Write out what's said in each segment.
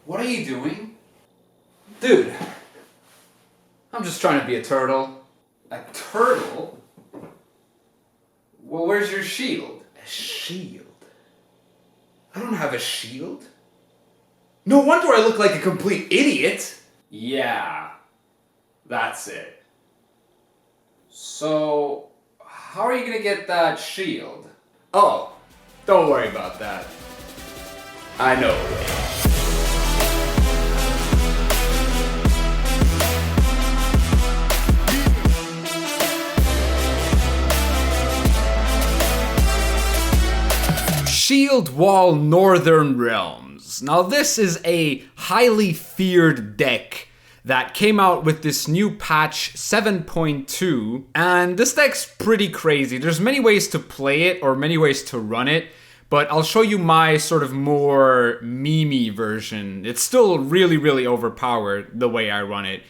What are you doing? Dude, I'm just trying to be a turtle. A turtle? Well, where's your shield? A shield? I don't have a shield. No wonder I look like a complete idiot. Yeah, that's it. So, how are you gonna get that shield? Oh, don't worry about that. I know a way. SHIELDWALL Northern Realms. Now this is a highly feared deck that came out with this new patch 7.2, and this deck's pretty crazy. There's many ways to play it or many ways to run it, but I'll show you my sort of more memey version. It's still really overpowered the way I run it.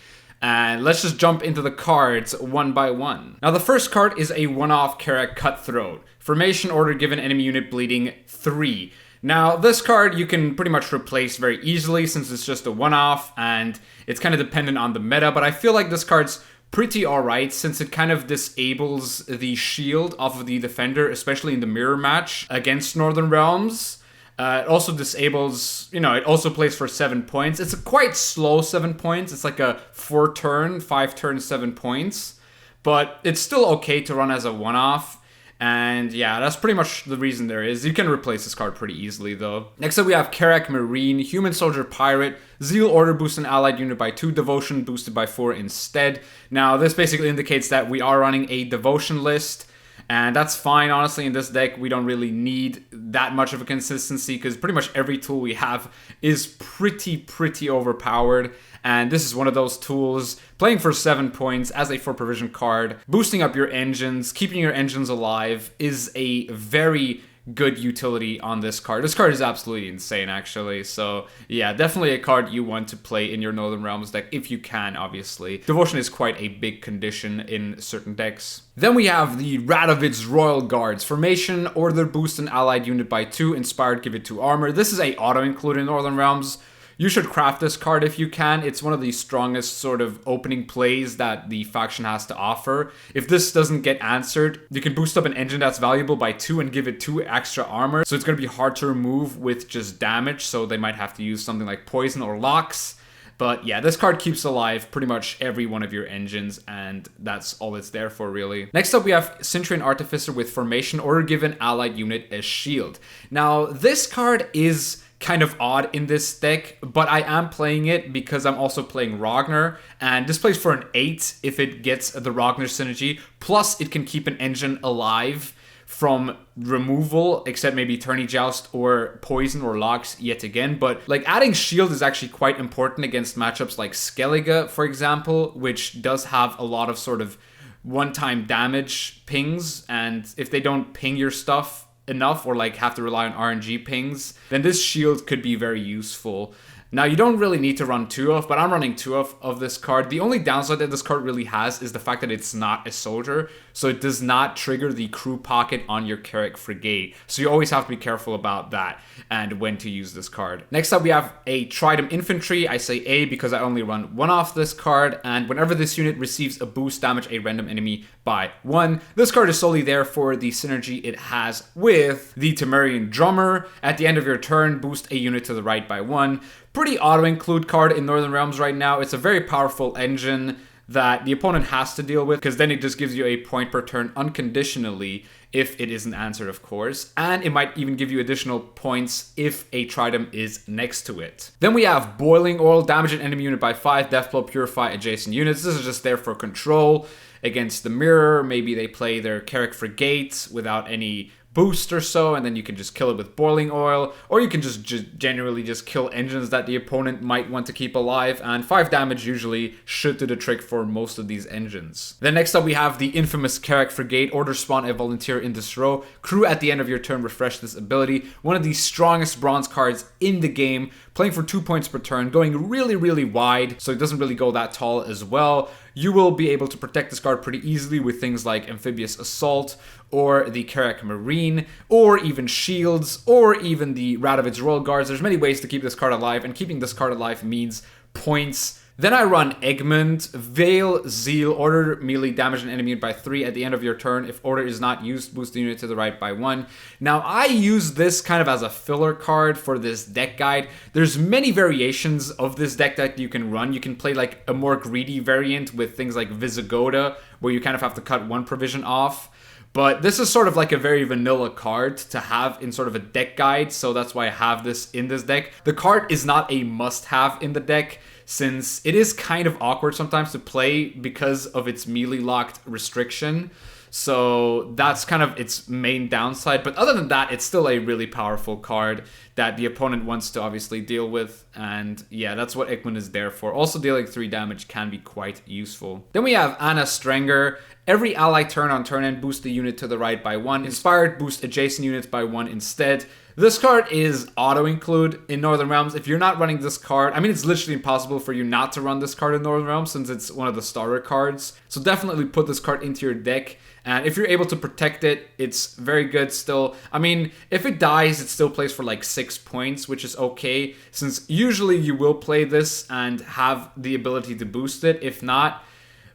And let's just jump into the cards one by one. Now the first card is a one-off Carrack Cutthroat. Formation order given enemy unit bleeding 3. Now this card you can pretty much replace very easily since it's just a one-off and it's kind of dependent on the meta, but I feel like this card's pretty alright since it kind of disables the shield off of the defender, especially in the mirror match against Northern Realms. It also disables, it also plays for 7 points. It's a quite slow 7 points. It's like a 4-turn, 5-turn, 7 points. But it's still okay to run as a one-off. And yeah, that's pretty much the reason there is. You can replace this card pretty easily though. Next up we have Carrack Marine, Human Soldier Pirate, Zeal Order boost an allied unit by 2, Devotion boosted by 4 instead. Now this basically indicates that we are running a Devotion list. And that's fine, honestly. In this deck, we don't really need that much of a consistency because pretty much every tool we have is pretty overpowered. And this is one of those tools. Playing for 7 points as a 4-provision card, boosting up your engines, keeping your engines alive is a very good utility on this card. This card is absolutely insane, actually. So yeah, definitely a card you want to play in your Northern Realms deck if you can, obviously. Devotion is quite a big condition in certain decks. Then we have the Radovids Royal Guards. Formation, order boost an allied unit by 2, inspired give it 2 armor. This is a auto-include in Northern Realms. You should craft this card if you can. It's one of the strongest sort of opening plays that the faction has to offer. If this doesn't get answered, you can boost up an engine that's valuable by 2 and give it 2 extra armor. So it's going to be hard to remove with just damage, so they might have to use something like poison or locks. But yeah, this card keeps alive pretty much every one of your engines, and that's all it's there for, really. Next up, we have Centurion Artificer with Formation, order given allied unit a shield. Now, this card is kind of odd in this deck, but I am playing it because I'm also playing Ragner, and this plays for an 8 if it gets the Ragner synergy, plus it can keep an engine alive from removal, except maybe Tourney Joust or Poison or Locks yet again. But like adding shield is actually quite important against matchups like Skellige, for example, which does have a lot of sort of one-time damage pings, and if they don't ping your stuff enough or like have to rely on RNG pings, then this shield could be very useful. Now, you don't really need to run 2 of, but I'm running 2 of this card. The only downside that this card really has is the fact that it's not a soldier, so it does not trigger the crew pocket on your Carrack Frigate. So you always have to be careful about that and when to use this card. Next up, we have a Tridem Infantry. I say A because I only run 1 off this card, and whenever this unit receives a boost, damage a random enemy by 1. This card is solely there for the synergy it has with the Temerian Drummer. At the end of your turn, boost a unit to the right by 1. Pretty auto-include card in Northern Realms right now. It's a very powerful engine that the opponent has to deal with, because then it just gives you a point per turn unconditionally if it isn't answered, of course. And it might even give you additional points if a Tridem is next to it. Then we have Boiling Oil, damage an enemy unit by 5, Deathblow, purify adjacent units. This is just there for control against the mirror. Maybe they play their Carrack Frigate without any boost or so, and then you can just kill it with Boiling Oil, or you can just generally just kill engines that the opponent might want to keep alive, and 5 damage usually should do the trick for most of these engines. Then next up we have the infamous Carrack Frigate, order spawn a volunteer in this row, crew at the end of your turn, refresh this ability. One of the strongest bronze cards in the game, playing for 2 points per turn, going really wide, so it doesn't really go that tall as well. you will be able to protect this card pretty easily with things like Amphibious Assault, or the Carrack Marine, or even shields, or even the Radovids Royal Guards. There's many ways to keep this card alive, and keeping this card alive means points. Then I run Eggmund, Veil, Zeal, order melee damage an enemy by 3 at the end of your turn. If order is not used, boost the unit to the right by 1. Now I use this kind of as a filler card for this deck guide. There's many variations of this deck that you can run. You can play like a more greedy variant with things like Visigoda, where you kind of have to cut one provision off. But this is sort of like a very vanilla card to have in sort of a deck guide, so that's why I have this in this deck. The card is not a must-have in the deck, since it is kind of awkward sometimes to play because of its melee locked restriction. So that's kind of its main downside. But other than that, it's still a really powerful card that the opponent wants to obviously deal with. And yeah, that's what Eggmund is there for. Also, dealing 3 damage can be quite useful. Then we have Anna Strenger. Every ally turn on turn end, boost the unit to the right by 1. Inspired, boost adjacent units by 1 instead. This card is auto-include in Northern Realms. If you're not running this card, I mean, it's literally impossible for you not to run this card in Northern Realms since it's one of the starter cards. So definitely put this card into your deck. And if you're able to protect it, it's very good still. I mean, if it dies, it still plays for like 6 points, which is okay, since usually you will play this and have the ability to boost it. If not,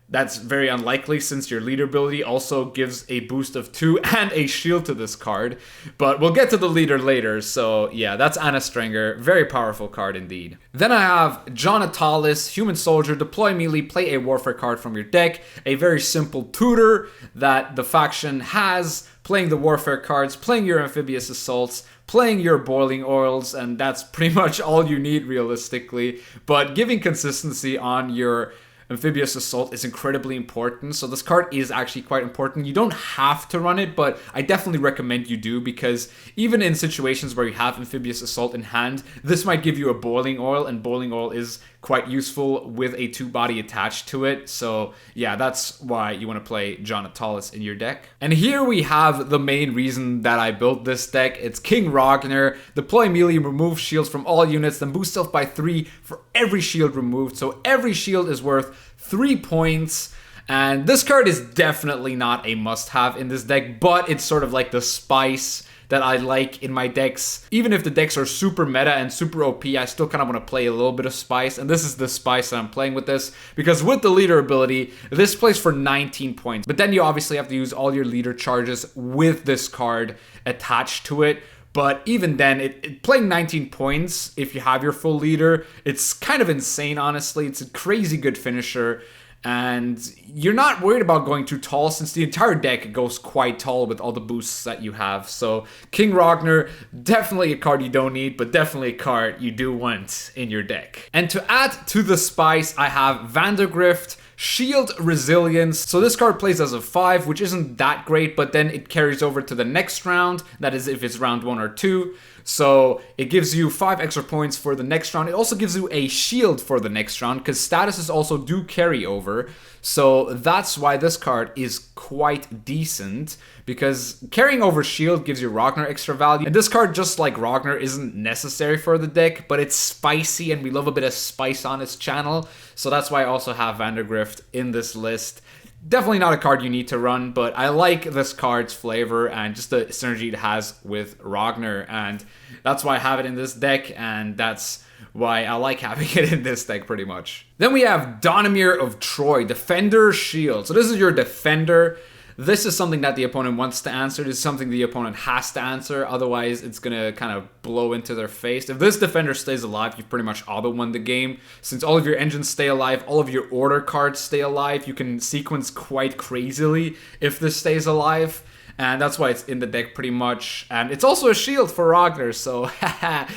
that's very unlikely, since your leader ability also gives a boost of 2 and a shield to this card. But we'll get to the leader later, so yeah, that's Anna Strenger. Very powerful card indeed. Then I have Jonathalis, Human Soldier, deploy melee, play a warfare card from your deck. A very simple tutor that the faction has, playing the warfare cards, playing your Amphibious Assaults, playing your Boiling Oils, and that's pretty much all you need realistically. But giving consistency on your Amphibious Assault is incredibly important, so this card is actually quite important. You don't have to run it, but I definitely recommend you do, because even in situations where you have Amphibious Assault in hand, this might give you a Boiling Oil, and Boiling Oil is quite useful with a 2-body attached to it. So yeah, that's why you want to play Jonathalis in your deck. And here we have the main reason that I built this deck. It's King Ragnar. Deploy melee, remove shields from all units, then boost stealth by 3 for every shield removed. So every shield is worth 3 points. And this card is definitely not a must-have in this deck, but it's sort of like the spice that I like in my decks. Even if the decks are super meta and super OP, I still kind of want to play a little bit of spice, and this is the spice that I'm playing with this, because with the leader ability, this plays for 19 points. But then you obviously have to use all your leader charges with this card attached to it. But even then, playing 19 points, if you have your full leader, it's kind of insane, honestly. It's a crazy good finisher. And you're not worried about going too tall, since the entire deck goes quite tall with all the boosts that you have. So King Ragnar, definitely a card you don't need, but definitely a card you do want in your deck. And to add to the spice, I have Vandergrift, Shield Resilience. So this card plays as a 5, which isn't that great, but then it carries over to the next round. That is if it's round 1 or 2. So it gives you 5 extra points for the next round. It also gives you a shield for the next round, because statuses also do carry over. So that's why this card is quite decent, because carrying over shield gives you Ragnar extra value. And this card, just like Ragnar, isn't necessary for the deck, but it's spicy, and we love a bit of spice on this channel. So that's why I also have Vandergrift in this list. Definitely not a card you need to run, but I like this card's flavor and just the synergy it has with Ragnar, and that's why I have it in this deck, and that's why I like having it in this deck pretty much. Then we have Donomir of Troy, Defender Shield. So this is your defender. This is something that the opponent wants to answer. This is something the opponent has to answer. Otherwise, it's going to kind of blow into their face. If this defender stays alive, you've pretty much auto-won the game. Since all of your engines stay alive, all of your order cards stay alive, you can sequence quite crazily if this stays alive. And that's why it's in the deck pretty much. And it's also a shield for Ragnar, so yeah,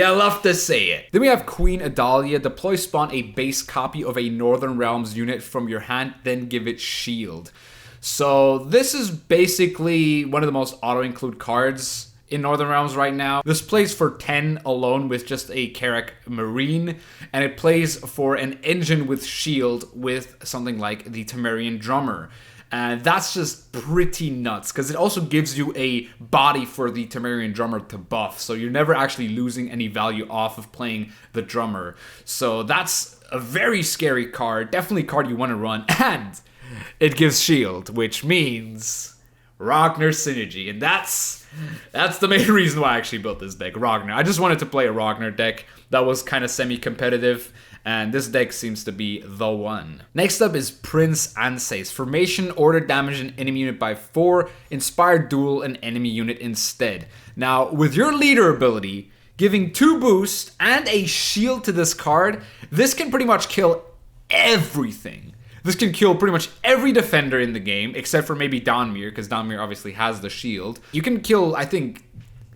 I love to say it. Then we have Queen Adalia. Deploy spawn a base copy of a Northern Realms unit from your hand, then give it shield. So this is basically one of the most auto-include cards in Northern Realms right now. This plays for 10 alone with just a Carrack Marine, and it plays for an engine with shield with something like the Temerian Drummer. And that's just pretty nuts, because it also gives you a body for the Temerian drummer to buff, so you're never actually losing any value off of playing the drummer. So that's a very scary card, definitely a card you want to run, and it gives shield, which means Ragner synergy, and that's the main reason why I actually built this deck, Ragner. I just wanted to play a Ragner deck that was kind of semi-competitive, and this deck seems to be the one. Next up is Prince Andses. Formation, order damage an enemy unit by 4, inspire duel an enemy unit instead. Now, with your leader ability, giving 2 boost and a shield to this card, this can pretty much kill everything. This can kill pretty much every defender in the game, except for maybe Donomir, because Donomir obviously has the shield. You can kill, I think,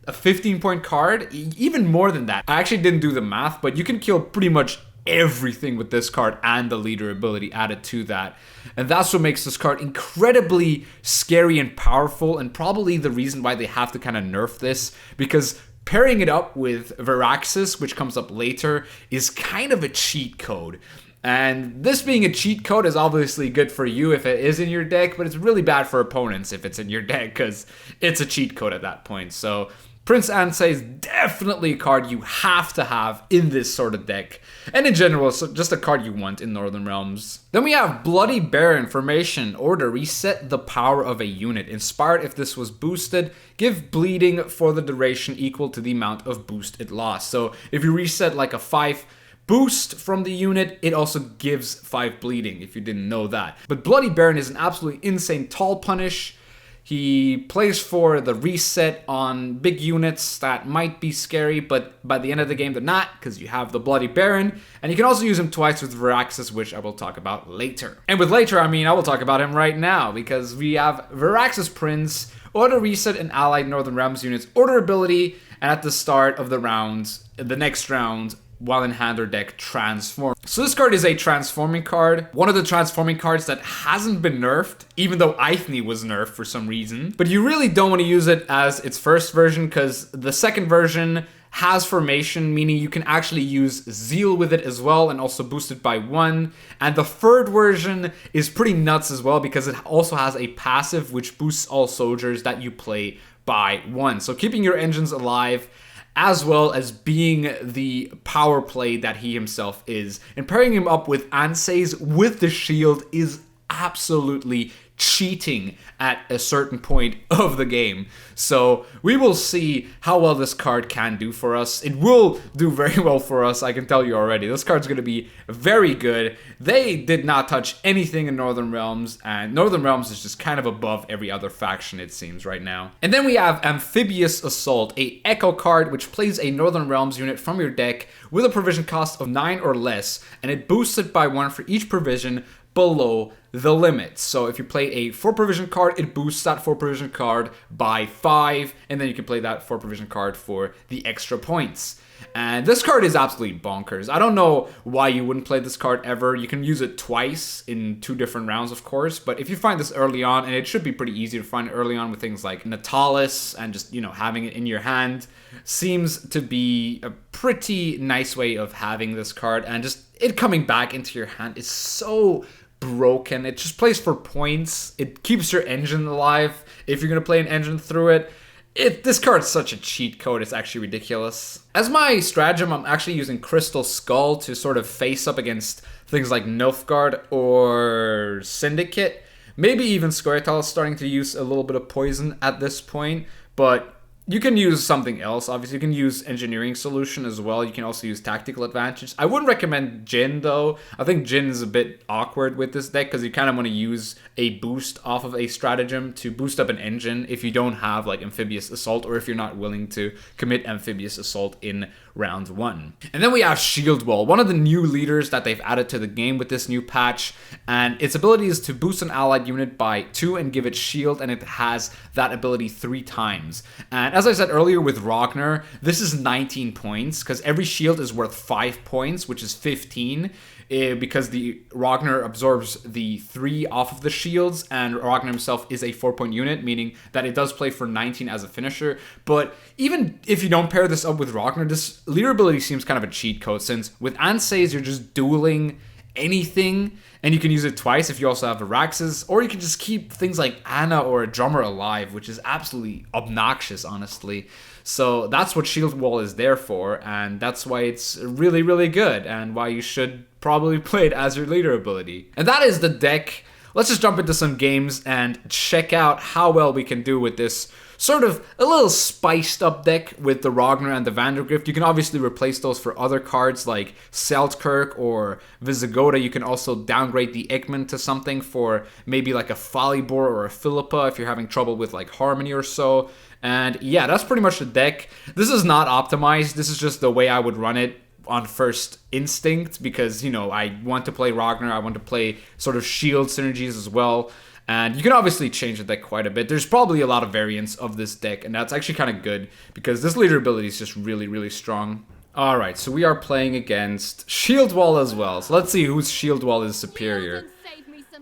a 15-point card, even more than that. I actually didn't do the math, but you can kill pretty much everything with this card and the leader ability added to that. And that's what makes this card incredibly scary and powerful, and probably the reason why they have to kind of nerf this, because pairing it up with Varaxis, which comes up later, is kind of a cheat code. And this being a cheat code is obviously good for you if it is in your deck, but it's really bad for opponents if it's in your deck, because it's a cheat code at that point. So Prince Andses is definitely a card you have to have in this sort of deck. And in general, so just a card you want in Northern Realms. Then we have Bloody Baron. Formation, order, reset the power of a unit. Inspired if this was boosted, give bleeding for the duration equal to the amount of boost it lost. So if you reset like a 5 boost from the unit, it also gives 5 bleeding, if you didn't know that. But Bloody Baron is an absolutely insane tall punish. He plays for the reset on big units that might be scary, but by the end of the game they're not, because you have the Bloody Baron, and you can also use him twice with Varaxis, which I will talk about later. And with later, I mean I will talk about him right now, because we have Varaxis Prince, order reset an allied Northern Realms unit's order ability, and at the start of the round, the next round, while in hand or deck, transform. So this card is a transforming card. One of the transforming cards that hasn't been nerfed, even though Eithne was nerfed for some reason. But you really don't want to use it as its first version, because the second version has formation, meaning you can actually use Zeal with it as well, and also boost it by 1. And the third version is pretty nuts as well, because it also has a passive which boosts all soldiers that you play by 1. So keeping your engines alive, as well as being the power play that he himself is. And pairing him up with Andses with the shield is absolutely cheating at a certain point of the game. So we will see how well this card can do for us. It will do very well for us, I can tell you already. This card's going to be very good. They did not touch anything in Northern Realms, and Northern Realms is just kind of above every other faction, it seems, right now. And then we have Amphibious Assault, a Echo card which plays a Northern Realms unit from your deck with a provision cost of 9 or less, and it boosts it by 1 for each provision below the limit. So if you play a 4 provision card, it boosts that 4 provision card by 5, and then you can play that 4 provision card for the extra points. And this card is absolutely bonkers. I don't know why you wouldn't play this card ever. You can use it twice in 2 different rounds, of course, but if you find this early on, and it should be pretty easy to find it early on with things like Jonathalis and just, you know, having it in your hand, seems to be a pretty nice way of having this card, and just it coming back into your hand is so broken. It just plays for points. It keeps your engine alive if you're going to play an engine through it. This card's such a cheat code, it's actually ridiculous. As my stratagem, I'm actually using Crystal Skull to sort of face up against things like Nilfgaard or Syndicate. Maybe even Squirtle is starting to use a little bit of poison at this point, but you can use something else. Obviously, you can use Engineering Solution as well. You can also use Tactical Advantage. I wouldn't recommend Jin, though. I think Jin is a bit awkward with this deck because you kind of want to use a boost off of a stratagem to boost up an engine if you don't have like Amphibious Assault, or if you're not willing to commit Amphibious Assault in round 1. And then we have SHIELDWALL, one of the new leaders that they've added to the game with this new patch, and its ability is to boost an allied unit by 2 and give it shield, and it has that ability 3 times. And as I said earlier with Ragner, this is 19 points because every shield is worth 5 points, which is 15. Because the Ragner absorbs the 3 off of the shields, and Ragner himself is a 4-point unit, meaning that it does play for 19 as a finisher. But even if you don't pair this up with Ragner, this leader ability seems kind of a cheat code, since with Andses you're just dueling anything, and you can use it twice if you also have Varaxis, or you can just keep things like Anna or a drummer alive, which is absolutely obnoxious, honestly. So that's what Shieldwall is there for, and that's why it's really, really good, and why you should probably play it as your leader ability. And that is the deck. Let's just jump into some games and check out how well we can do with this sort of a little spiced up deck with the Ragner and the Vandergrift. You can obviously replace those for other cards like Seltkirk or Visigoda. You can also downgrade the Eggmund to something for maybe like a Folibor or a Philippa if you're having trouble with like Harmony or so. And yeah, that's pretty much the deck. This is not optimized. This is just the way I would run it on first instinct, because, you know, I want to play Ragnar, I want to play sort of shield synergies as well. And you can obviously change the deck quite a bit. There's probably a lot of variants of this deck, and that's actually kind of good because this leader ability is just really, really strong. Alright, so we are playing against Shieldwall as well. So let's see whose Shieldwall is superior.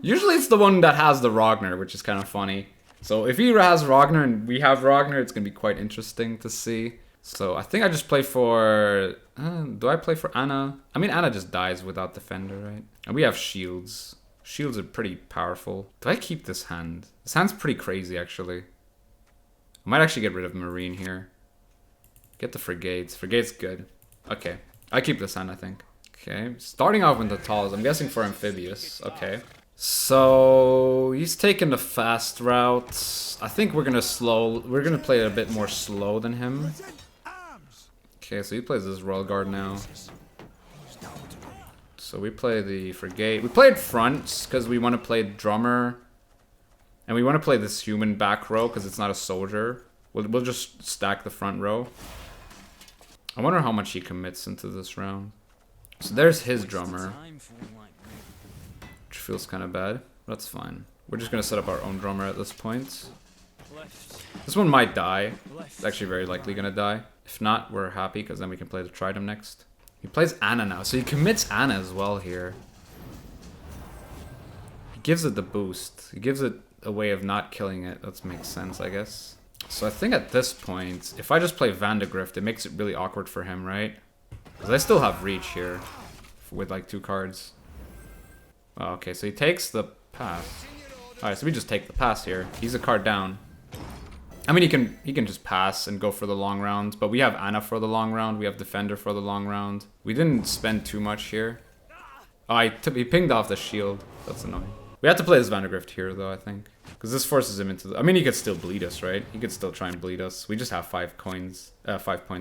Usually it's the one that has the Ragnar, which is kind of funny. So if he has Ragnar and we have Ragnar, it's going to be quite interesting to see. So I think I just play for... do I play for Anna? I mean, Anna just dies without Defender, right? And we have shields. Shields are pretty powerful. Do I keep this hand? This hand's pretty crazy, actually. I might actually get rid of Marine here. Get the Frigates. Frigate's good. Okay. I keep this hand, I think. Okay. Starting off with the Talls. I'm guessing for Amphibious. Okay. So he's taking the fast route. I think we're gonna play it a bit more slow than him. Okay, so he plays this Royal Guard now. So we play the Frigate. We played fronts because we want to play Drummer. And we want to play this human back row because it's not a soldier. We'll just stack the front row. I wonder how much he commits into this round. So there's his Drummer. Which feels kind of bad. That's fine. We're just going to set up our own Drummer at this point. This one might die. It's actually very likely going to die. If not, we're happy because then we can play the Tridem next. He plays Anna now, so he commits Anna as well here. He gives it the boost. He gives it a way of not killing it. That makes sense, I guess. So I think at this point, if I just play Vandergrift, it makes it really awkward for him, right? Because I still have Reach here with like 2 cards. Oh, okay, so he takes the pass. Alright, so we just take the pass here. He's a card down. I mean, he can just pass and go for the long round, but we have Anna for the long round, we have Defender for the long round. We didn't spend too much here. Oh, he pinged off the shield. That's annoying. We have to play this Vandergrift here, though, I think. Because this forces him into the... I mean, he could still bleed us, right? He could still try and bleed us. We just have 5 points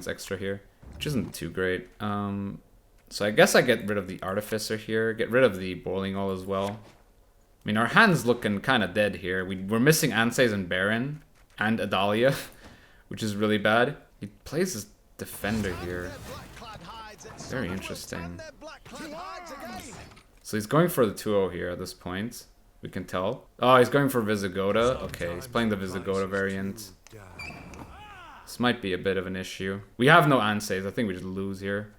extra here, which isn't too great. So I guess I get rid of the Artificer here, get rid of the Boiling All as well. I mean, our hand's looking kind of dead here. We're missing Andses and Baron. And Adalia, which is really bad. He plays his Defender here. Very interesting. So he's going for the 2-0 here at this point. We can tell. Oh, he's going for Visigoda. Okay, he's playing the Visigoda variant. This might be a bit of an issue. We have no Andses. I think we just lose here.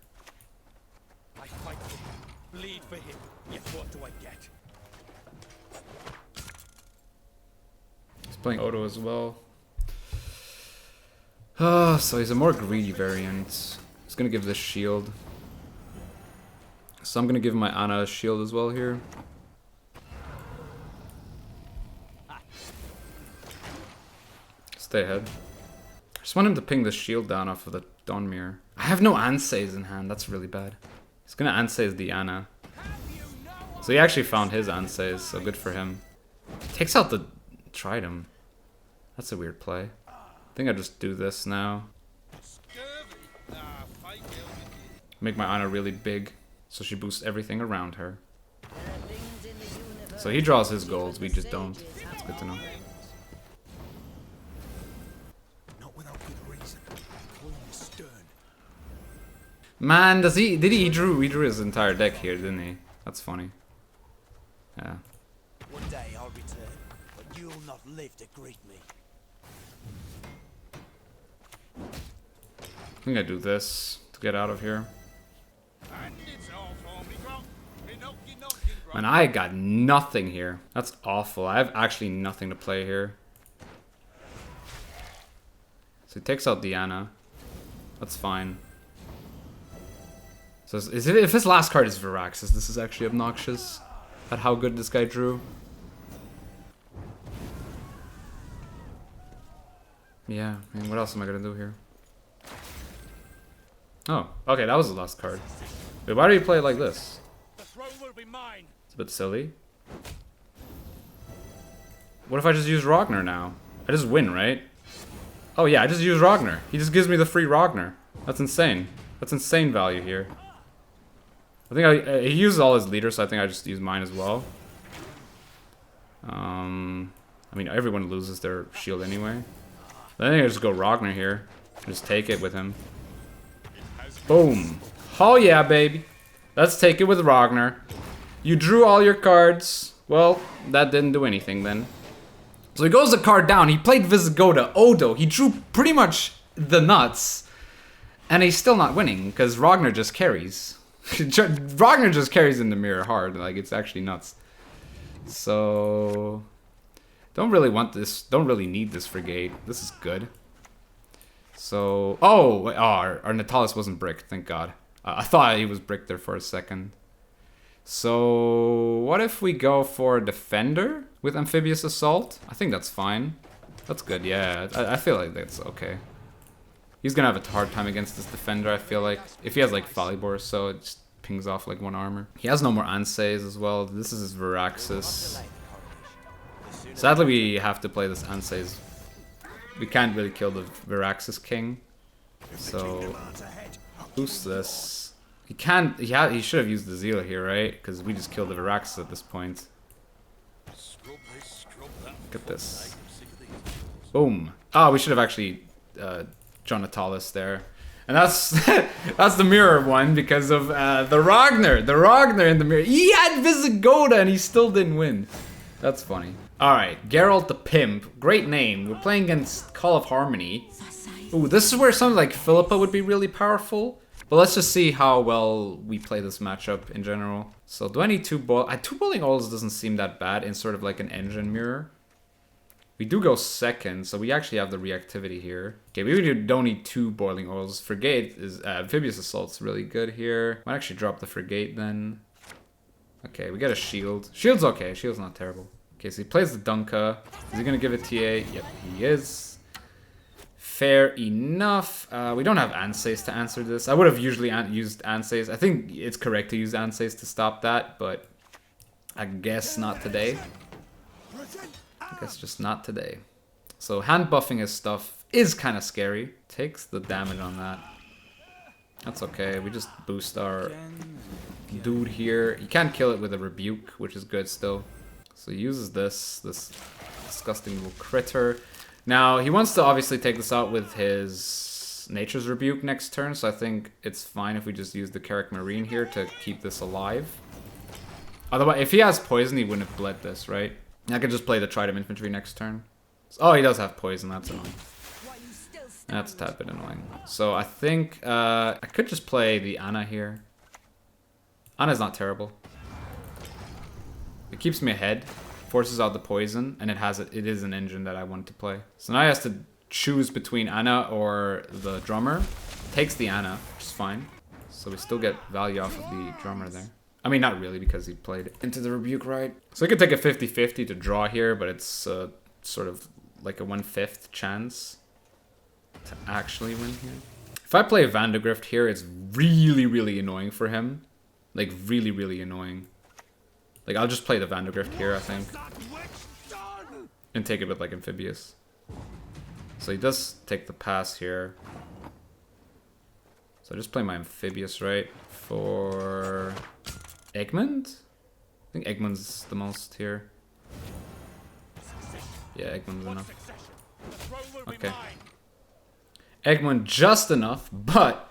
Bleed for him. Yet what do I get? He's playing Odo as well. Oh, so he's a more greedy variant. He's gonna give this shield. So I'm gonna give my Anna a shield as well here. Stay ahead. I just want him to ping the shield down off of the Donomir. I have no Andses in hand, that's really bad. He's gonna Andses the Anna. So he actually found his Andses, so good for him. Takes out the Tridem. That's a weird play. I think I just do this now. Make my Anna really big, so she boosts everything around her. So he draws his goals, we just don't. That's good to know. Man, he drew his entire deck here, didn't he? That's funny. Yeah. One day I'll return, but you'll not live to greet me. I think I do this to get out of here. Man, I got nothing here. That's awful. I have actually nothing to play here. So he takes out Diana. That's fine. So if his last card is Varaxis, this is actually obnoxious at how good this guy drew. Yeah, I mean, what else am I gonna do here? Oh, okay, that was the last card. Wait, why do you play it like this? It's a bit silly. What if I just use Ragner now? I just win, right? Oh yeah, I just use Ragner. He just gives me the free Ragner. That's insane. That's insane value here. I think he uses all his leaders, so I think I just use mine as well. I mean, everyone loses their shield anyway. I think I just go Ragnar here. Just take it with him. Boom. Oh yeah, baby. Let's take it with Ragnar. You drew all your cards. Well, that didn't do anything then. So he goes a card down. He played Visigoda, Odo. He drew pretty much the nuts. And he's still not winning, because Ragnar just carries. Ragnar just carries in the mirror hard. Like, it's actually nuts. So... don't really want this. Don't really need this frigate. This is good. So... oh, our Jonathalis wasn't bricked, thank God. I thought he was bricked there for a second. So... what if we go for Defender with Amphibious Assault? I think that's fine. That's good, yeah. I feel like that's okay. He's gonna have a hard time against this Defender, I feel like. If he has like Folibor, so it just pings off like 1 armor. He has no more Andses as well. This is his Varaxis. Sadly, we have to play this Andses. We can't really kill the Varaxis King. So, boost this. He can't. He should have used the Zeal here, right? Because we just killed the Varaxis at this point. Look at this. Boom. Oh, we should have actually Jonathalis there. And that's that's the mirror one because of the Ragnar. The Ragnar in the mirror. He had Visigoda and he still didn't win. That's funny. Alright, Geralt the Pimp. Great name. We're playing against Call of Harmony. Ooh, this is where something like Philippa would be really powerful. But let's just see how well we play this matchup in general. So do I need 2 boiling oils doesn't seem that bad in sort of like an engine mirror. We do go second, so we actually have the reactivity here. Okay, we really don't need 2 boiling oils. Frigate is Amphibious Assault's really good here. Might actually drop the Frigate then. Okay, we get a shield. Shield's okay, shield's not terrible. Okay, so he plays the Dunka. Is he gonna give it TA? Yep, he is. Fair enough. We don't have Andses to answer this. I would have usually used Andses. I think it's correct to use Andses to stop that, but I guess not today. I guess just not today. So hand buffing his stuff is kind of scary. Takes the damage on that. That's okay. We just boost our dude here. You can't kill it with a rebuke, which is good still. So he uses this disgusting little critter. Now, he wants to obviously take this out with his Nature's Rebuke next turn, so I think it's fine if we just use the Carrack Marine here to keep this alive. Otherwise, if he has poison, he wouldn't have bled this, right? I could just play the Tridem infantry next turn. Oh, he does have poison, that's annoying. That's a tad bit annoying. So I think I could just play the Anna here. Anna's not terrible. It keeps me ahead, forces out the poison, and it is an engine that I want to play. So now he has to choose between Anna or the drummer. Takes the Anna, which is fine. So we still get value off of the drummer there. I mean, not really, because he played into the rebuke, right? So he could take a 50-50 to draw here, but it's sort of like a 1/5 chance to actually win here. If I play Vandegrift here, it's really, really annoying for him. Like, really, really annoying. Like, I'll just play the Vandegrift here, I think. And take it with, like, Amphibious. So he does take the pass here. So I just play my Amphibious, right? For Eggmund? I think Eggmund's the most here. Yeah, Eggmund's enough. Okay. Eggmund just enough, but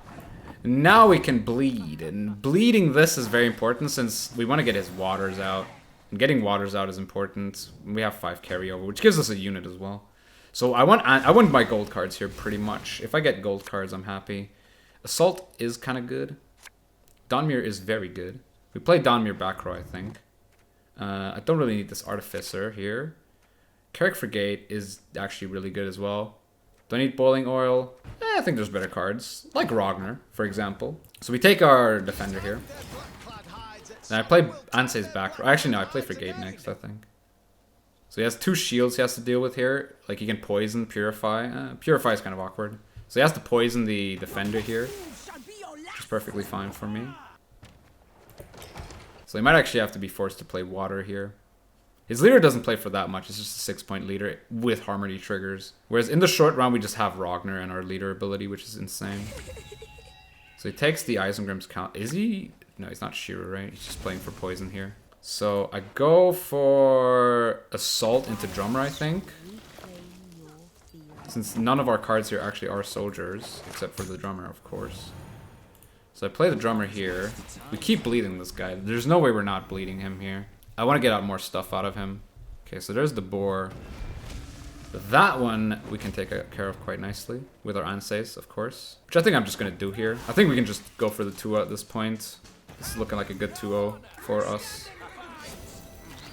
now we can bleed. And bleeding this is very important since we want to get his waters out. And getting waters out is important. We have 5 carryover, which gives us a unit as well. So I want my gold cards here pretty much. If I get gold cards, I'm happy. Assault is kind of good. Donomir is very good. We play Donomir back row, I think. I don't really need this artificer here. Carrack Frigate is actually really good as well. Do I need boiling oil? I think there's better cards, like Ragner, for example. So we take our defender here. Then I play andses back. Actually, no, I play Frigate next, I think. So he has 2 shields he has to deal with here. Like he can poison, purify. Purify is kind of awkward. So he has to poison the defender here, which is perfectly fine for me. So he might actually have to be forced to play water here. His leader doesn't play for that much. It's just a 6-point leader with Harmony triggers. Whereas in the short round, we just have Ragnar and our leader ability, which is insane. So he takes the Isengrim's count. Is he? No, he's not Shiro, right? He's just playing for poison here. So I go for Assault into Drummer, I think. Since none of our cards here actually are soldiers, except for the Drummer, of course. So I play the Drummer here. We keep bleeding this guy. There's no way we're not bleeding him here. I want to get out more stuff out of him. Okay, so there's the boar. That one we can take care of quite nicely with our andses, of course. Which I think I'm just going to do here. I think we can just go for the 2-0 at this point. This is looking like a good 2-0 for us.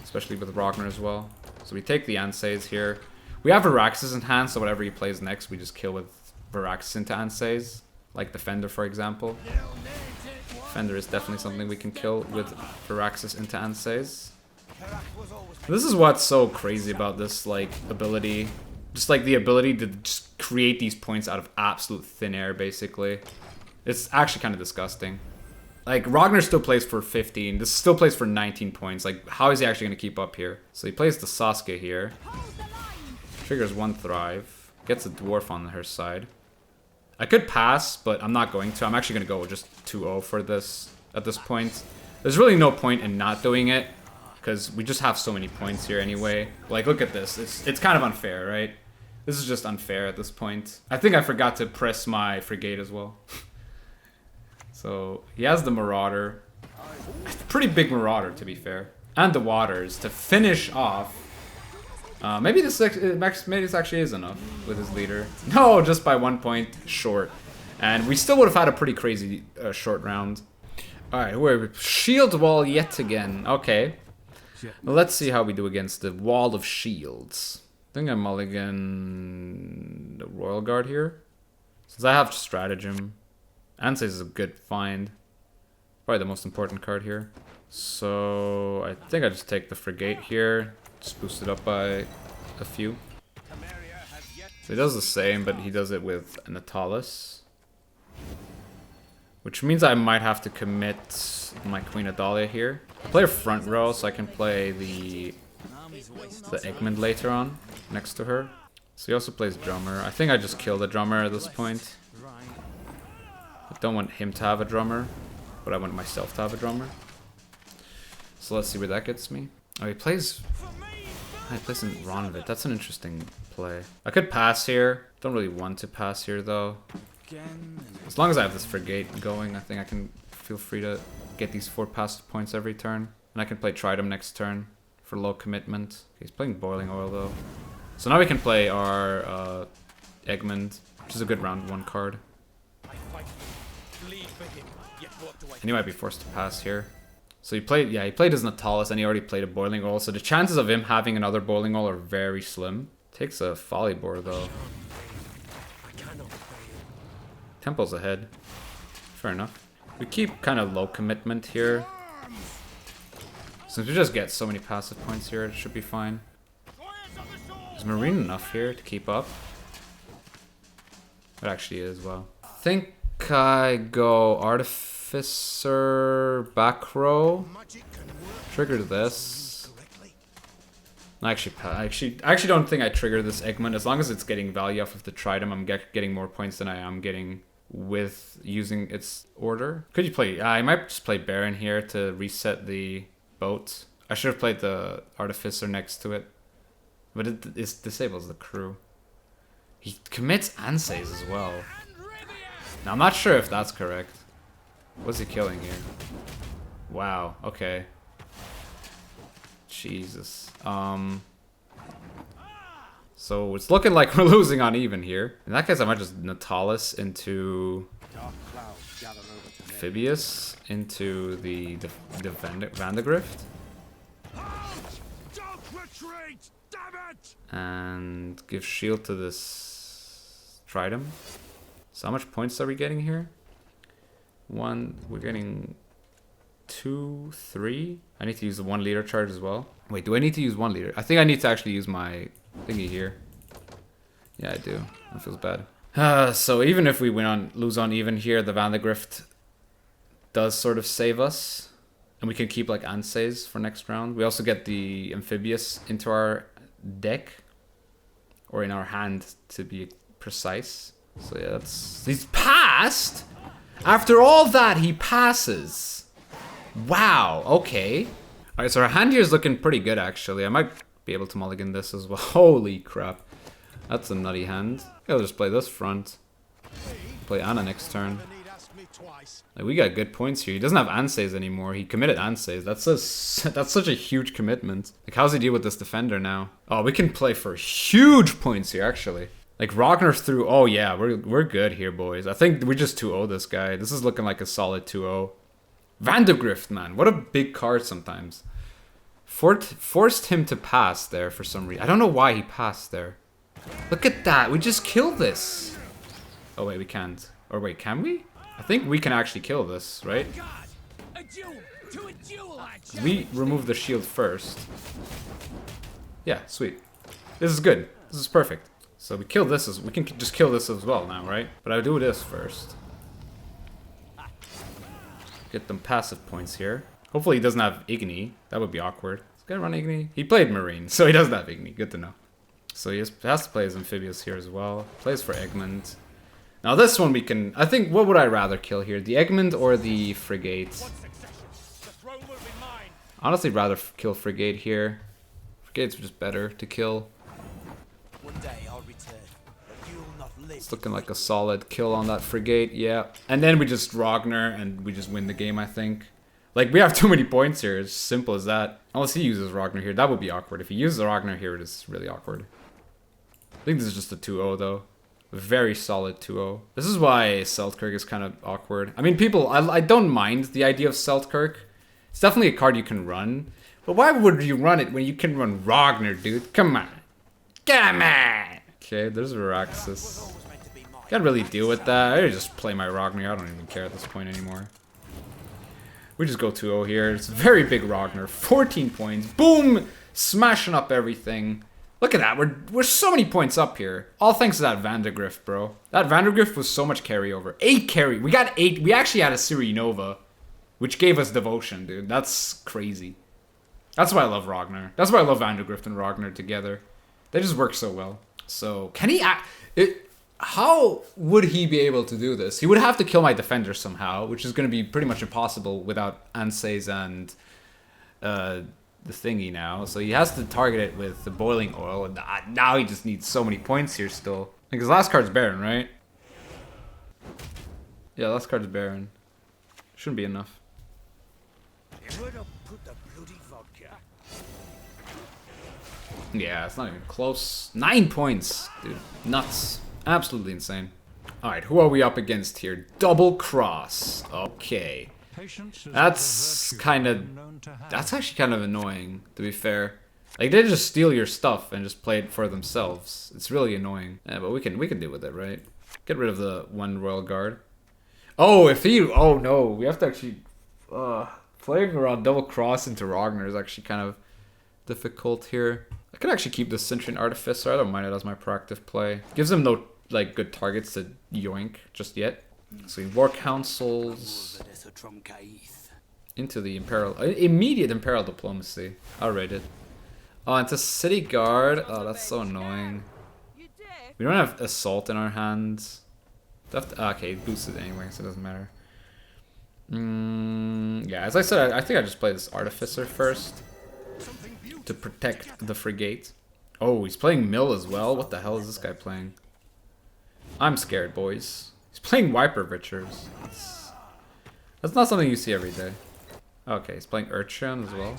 Especially with Ragnar as well. So we take the andses here. We have Varaxis in hand, so whatever he plays next, we just kill with Varaxis into andses. Like Defender, for example. Defender is definitely something we can kill with Varaxis into andses. This is what's so crazy about this, like, ability. Just, like, the ability to just create these points out of absolute thin air, basically. It's actually kind of disgusting. Like, Ragnar still plays for 15. This still plays for 19 points. Like, how is he actually going to keep up here? So he plays the Sasuke here. Triggers 1 Thrive. Gets a Dwarf on her side. I could pass, but I'm not going to. I'm actually going to go with just 2-0 for this at this point. There's really no point in not doing it, because we just have so many points here anyway. Like, look at this. It's kind of unfair, right? This is just unfair at this point. I think I forgot to press my Frigate as well. So, he has the Marauder. Pretty big Marauder, to be fair. And the Waters to finish off. Maybe this actually is enough with his leader. No, just by 1 point short. And we still would have had a pretty crazy short round. Alright, we're Shieldwall yet again. Okay. Well, let's see how we do against the Wall of Shields. I think I mulligan the Royal Guard here. Since I have Stratagem. Andses is a good find. Probably the most important card here. So I think I just take the Frigate here. Just boost it up by a few. So he does the same, but he does it with Jonathalis. Which means I might have to commit my Queen Adalia here. I play a front row, so I can play the Eggmund later on, next to her. So he also plays Drummer. I think I just kill the Drummer at this point. I don't want him to have a Drummer, but I want myself to have a Drummer. So let's see where that gets me. Oh, he plays in Radovid. That's an interesting play. I could pass here. Don't really want to pass here, though. As long as I have this Frigate going, I think I can feel free to get these 4 passive points every turn. And I can play Tridem next turn for low commitment. Okay, he's playing Boiling Oil, though. So now we can play our Eggmund, which is a good round 1 card. And he might be forced to pass here. So he played his Jonathalis, and he already played a Boiling Oil. So the chances of him having another Boiling Oil are very slim. Takes a Folly Bore, though. Temple's ahead. Fair enough. We keep kind of low commitment here. Since we just get so many passive points here, it should be fine. Is Marine enough here to keep up? It actually is, well. I think I go Artificer back row. Trigger this. I actually don't think I trigger this Eggmund. As long as it's getting value off of the Tridem, I'm getting more points than I am getting with using its order. Could you play? I might just play Baron here to reset the boat. I should have played the Artificer next to it, but it disables the crew. He commits andses as well. Now I'm not sure if that's correct. What's he killing here? Wow. Okay. Jesus. So it's looking like we're losing on even here. In that case, I might just Jonathalis into Amphibious into the Grift. And give shield to this Tridem. So how much points are we getting here? 1, we're getting 2, 3. I need to use the 1 liter charge as well. Wait, do I need to use 1 liter? I think I need to actually use my thingy here. Yeah, I do. That feels bad. So even if we lose on even here, the Vandegrift does sort of save us. And we can keep like andses for next round. We also get the Amphibious into our deck. Or in our hand, to be precise. So yeah, he's passed! After all that, he passes. Wow, okay. Alright, so our hand here is looking pretty good, actually. I might be able to mulligan this as well. Holy crap. That's a nutty hand. I'll just play this front. Play Anna next turn. Like, we got good points here. He doesn't have andses anymore. He committed andses. That's such a huge commitment. Like, how's he deal with this defender now? Oh, we can play for huge points here, actually. Like, Ragnar through... Oh, yeah, we're good here, boys. I think we just 2-0 this guy. This is looking like a solid 2-0. Vandegrift, man. What a big card sometimes. Forced him to pass there for some reason. I don't know why he passed there. Look at that. We just killed this. Oh, wait, we can't. Or wait, can we? I think we can actually kill this, right? We remove the shield first. Yeah, sweet. This is good. This is perfect. So we kill this we can just kill this as well now, right? But I'll do this first. Get them passive points here. Hopefully he doesn't have Igni. That would be awkward. This guy run Igni? He played Marine, so he doesn't have Igni. Good to know. So he has to play his Amphibious here as well. Plays for Eggmund. Now this one we can... I think, what would I rather kill here? The Eggmund or the Frigate? Honestly, rather kill Frigate here. Frigate's just better to kill. One day I'll return, but you'll not live. It's looking like a solid kill on that Frigate, yeah. And then we just Ragnar and we just win the game, I think. Like, we have too many points here, it's simple as that. Unless he uses Ragnar here, that would be awkward. If he uses Ragnar here, it is really awkward. I think this is just a 2-0 though. A very solid 2-0. This is why Seltkirk is kind of awkward. I mean, people, I don't mind the idea of Seltkirk. It's definitely a card you can run. But why would you run it when you can run Ragnar, dude? Come on. Come on! Okay, there's Varaxis. Can't really deal with that. I just play my Ragnar. I don't even care at this point anymore. We just go 2-0 here. It's a very big Ragnar. 14 points. Boom! Smashing up everything. Look at that. We're so many points up here. All thanks to that Vandegrift, bro. That Vandegrift was so much carryover. 8 carry. We got 8. We actually had a Siri Nova, which gave us devotion, dude. That's crazy. That's why I love Ragnar. That's why I love Vandegrift and Ragnar together. They just work so well. So, can he how would he be able to do this? He would have to kill my defender somehow, which is going to be pretty much impossible without andses and the thingy now. So he has to target it with the boiling oil, and now he just needs so many points here still. Like, his last card's Baron, right? Yeah, last card's Baron. Shouldn't be enough. Yeah, it's not even close. 9 points, dude. Nuts. Absolutely insane. Alright, who are we up against here? Double Cross. Okay. That's actually kind of annoying, to be fair. Like, they just steal your stuff and just play it for themselves. It's really annoying. Yeah, but we can deal with it, right? Get rid of the 1 Royal Guard. Oh, oh no, we have to actually playing around Double Cross into Ragnar is actually kind of difficult here. I could actually keep the Centurion Artificer. I don't mind it as my proactive play. Gives him no like good targets to yoink just yet. So he War Councils into the Imperial, immediate Imperial Diplomacy. I'll rate it. Oh, into City Guard. Oh, that's so annoying. We don't have Assault in our hands. Okay, it boosted anyway, so it doesn't matter. Yeah, as I said, I think I just play this Artificer first to protect the Frigate. Oh, he's playing Mill as well? What the hell is this guy playing? I'm scared, boys. He's playing Viper Richards. That's not something you see every day. Okay, he's playing Urchin as well.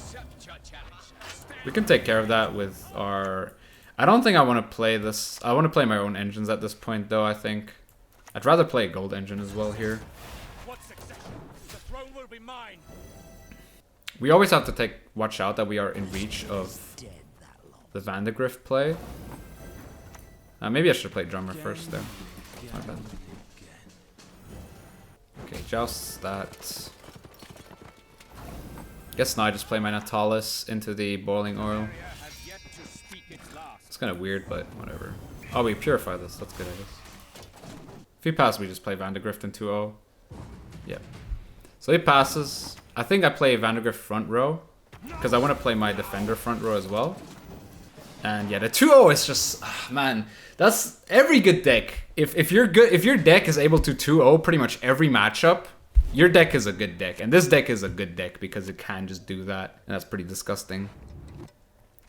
We can take care of that with our... I don't think I want to play this. I want to play my own engines at this point, though, I think. I'd rather play a gold engine as well here. We always have to watch out that we are in reach of the Vandegrift play. Maybe I should play Drummer first there. My bad. Joust that. Guess now I just play my Jonathalis into the boiling oil. It's kind of weird, but whatever. Oh, we purify this. That's good, I guess. If he passes, we just play Grift in 2-0. Yep. So he passes. I think I play Grift front row because I want to play my defender front row as well. And yeah, the 2-0 is just, man, that's every good deck. If you're good, if your deck is able to 2-0 pretty much every matchup, your deck is a good deck. And this deck is a good deck because it can just do that. And that's pretty disgusting.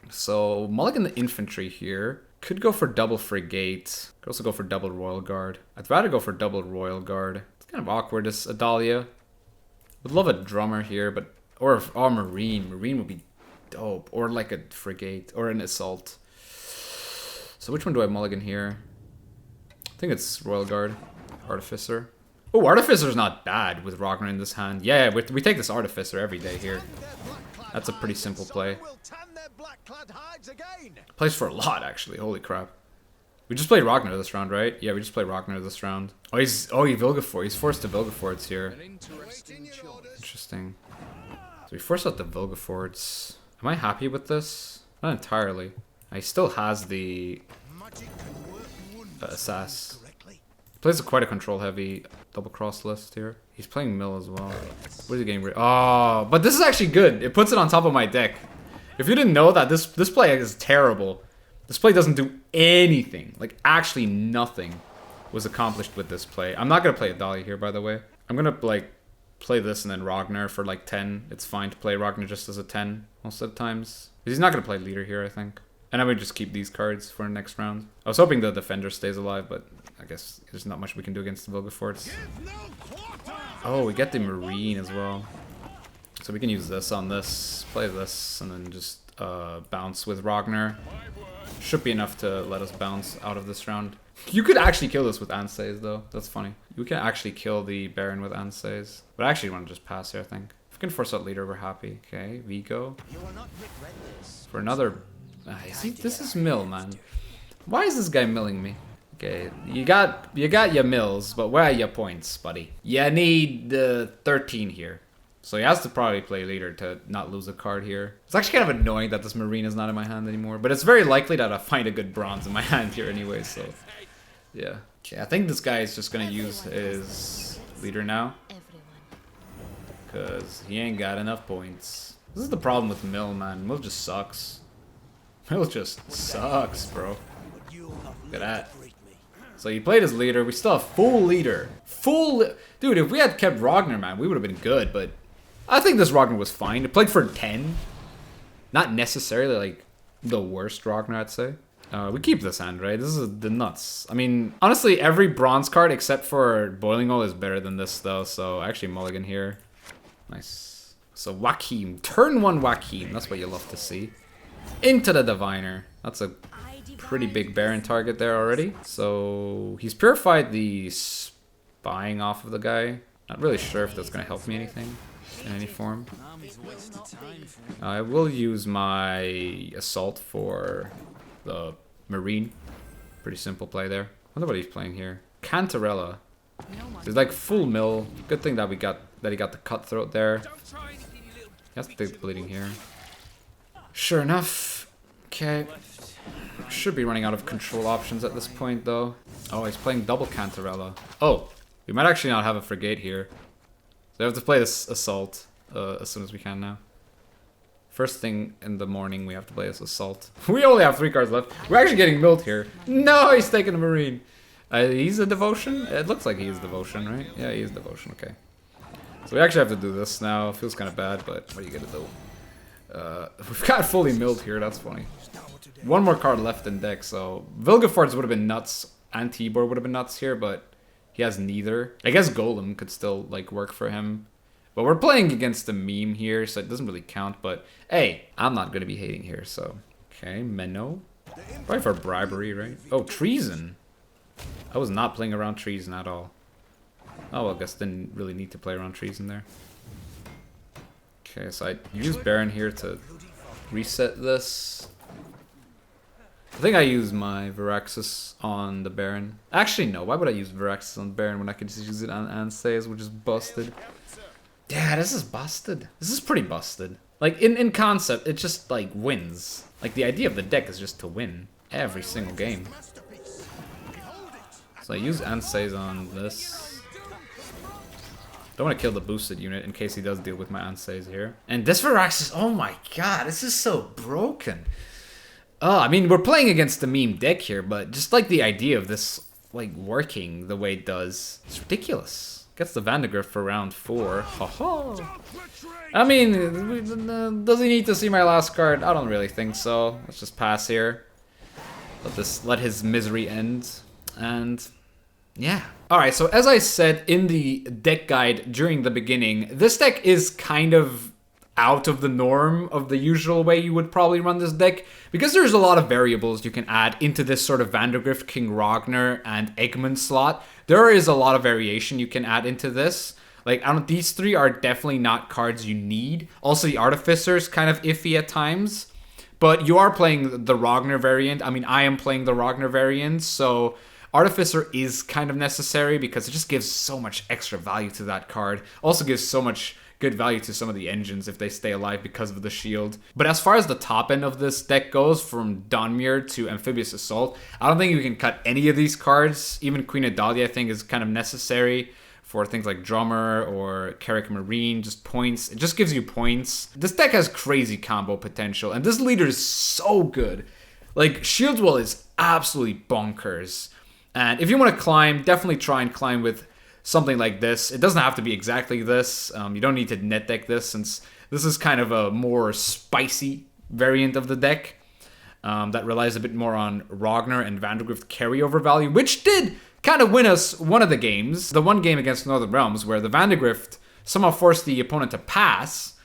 So mulligan the infantry here. Could go for double frigate. Could also go for double royal guard. I'd rather go for double royal guard. It's kind of awkward, this adalia. Would love a drummer here, but or marine. Marine would be dope. Or like a frigate or an assault. So which one do I mulligan here? I think it's royal guard, artificer. Oh, artificer's not bad with ragner in this hand. Yeah, we take this artificer every day here. That's a pretty simple play. Plays for a lot, actually. Holy crap. We just played ragner this round, right? Yeah, we just played ragner this round. Oh, he Vilgefort. He's forced to Vilgeforts here. Interesting. So we forced out the Vilgeforts. Am I happy with this? Not entirely. He still has the Assass. Plays quite a control heavy double cross list here. He's playing mill as well. What is he getting rid of? Oh, but this is actually good. It puts it on top of my deck. If you didn't know that, this play is terrible. This play doesn't do anything. Like, actually nothing was accomplished with this play. I'm not going to play adalia here, by the way. I'm going to, like, play this and then ragner for, like, 10. It's fine to play ragner just as a 10 most of the times. He's not going to play leader here, I think. And I would just keep these cards for the next round. I was hoping the defender stays alive, but I guess there's not much we can do against the Vilgeforts. Oh, we get the marine as well. So we can use this on this, play this, and then just bounce with ragner. Should be enough to let us bounce out of this round. You could actually kill this with andses, though. That's funny. You can actually kill the Baron with andses. But I actually want to just pass here, I think. If we can force out leader, we're happy. Okay, Vigo. For another... see, this is mill, man. Why is this guy milling me? Okay, you got your mills, but where are your points, buddy? You need 13 here. So he has to probably play leader to not lose a card here. It's actually kind of annoying that this marine is not in my hand anymore, but it's very likely that I'll find a good bronze in my hand here anyway, so... yeah. Okay, I think this guy is just gonna use his leader now. Because he ain't got enough points. This is the problem with mill, man. Mill just sucks. Mill just sucks, bro. Look at that. So he played his leader. We still have full leader. Dude, if we had kept ragner, man, we would have been good, but... I think this ragner was fine. It played for 10. Not necessarily, like, the worst ragner, I'd say. We keep this hand, right? This is the nuts. I mean, honestly, every bronze card except for Boiling Oil is better than this, though, so actually mulligan here. Nice. So Joachim. Turn 1 Joachim. That's what you love to see. Into the Diviner. That's a pretty big Baron target there already. So he's purified the spying off of the guy. Not really sure if that's going to help me anything in any form. I will use my assault for the marine. Pretty simple play there. I wonder what he's playing here. Cantarella. It's like full mill. Good thing that he got the cutthroat there. He has to take the bleeding here. Sure enough. Okay. Should be running out of control options at this point, though. Oh, he's playing double Cantarella. Oh, we might actually not have a frigate here. So we have to play this assault as soon as we can now. First thing in the morning, we have to play this assault. We only have 3 cards left. We're actually getting milled here. No, he's taking a marine. He's a devotion? It looks like he's devotion, right? Yeah, he is devotion, okay. So we actually have to do this now. Feels kind of bad, but what are you gonna do? We've got fully milled here, that's funny. 1 more card left in deck, so... Vilgeforts would have been nuts, and Tibor would have been nuts here, but he has neither. I guess Golem could still, like, work for him. But we're playing against the meme here, so it doesn't really count, but... Hey, I'm not gonna be hating here, so... Okay, Menno. Probably for bribery, right? Oh, treason! I was not playing around treason at all. Oh, well, I guess didn't really need to play around treason there. Okay, so I use Baron here to reset this. I think I use my Varaxis on the Baron. Actually, no. Why would I use Varaxis on Baron when I could just use it on andses, which is busted? Yeah, this is busted. This is pretty busted. Like, in concept, it just, like, wins. Like, the idea of the deck is just to win every single game. So I use andses on this. Don't want to kill the boosted unit in case he does deal with my andses here. And this Varaxis, oh my god, this is so broken. I mean, we're playing against the meme deck here, but just like the idea of this, like, working the way it does, it's ridiculous. Gets the Vandergrift for round 4. Haha. I mean, does he need to see my last card? I don't really think so. Let's just pass here. Let his misery end. And yeah. Alright, so as I said in the deck guide during the beginning, this deck is kind of out of the norm of the usual way you would probably run this deck, because there's a lot of variables you can add into this sort of Vandergrift, King Ragnar, and Eggmund slot. There is a lot of variation you can add into this. Like, these three are definitely not cards you need. Also, the Artificer is kind of iffy at times, but you are playing the Ragnar variant. I mean, I am playing the Ragnar variant, so Artificer is kind of necessary because it just gives so much extra value to that card. Also gives so much good value to some of the engines if they stay alive because of the shield. But as far as the top end of this deck goes, from Donomir to Amphibious Assault, I don't think you can cut any of these cards. Even Queen Adalia, I think, is kind of necessary for things like Drummer or Carrack Marine, just points. It just gives you points. This deck has crazy combo potential, and this leader is so good. Like, SHIELDWALL is absolutely bonkers. And if you want to climb, definitely try and climb with something like this. It doesn't have to be exactly this. You don't need to net deck this, since this is kind of a more spicy variant of the deck that relies a bit more on Ragnar and Vandergrift carryover value, which did kind of win us one of the games. The one game against Northern Realms where the Vandergrift somehow forced the opponent to pass,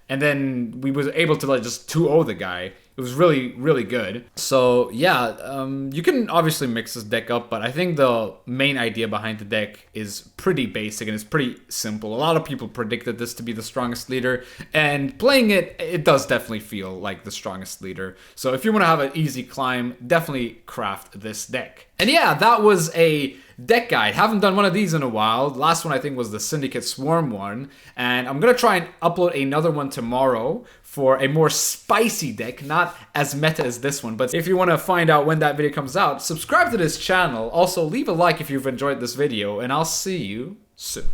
and then we was able to like just 2-0 the guy. It was really, really good. So yeah, you can obviously mix this deck up, but I think the main idea behind the deck is pretty basic and it's pretty simple. A lot of people predicted this to be the strongest leader, and playing it, it does definitely feel like the strongest leader. So if you want to have an easy climb, definitely craft this deck. And yeah, that was a deck guide. Haven't done one of these in a while. The last one I think was the Syndicate Swarm one, and I'm gonna try and upload another one tomorrow for a more spicy deck, not as meta as this one. But if you want to find out when that video comes out, subscribe to this channel. Also, leave a like if you've enjoyed this video, and I'll see you soon.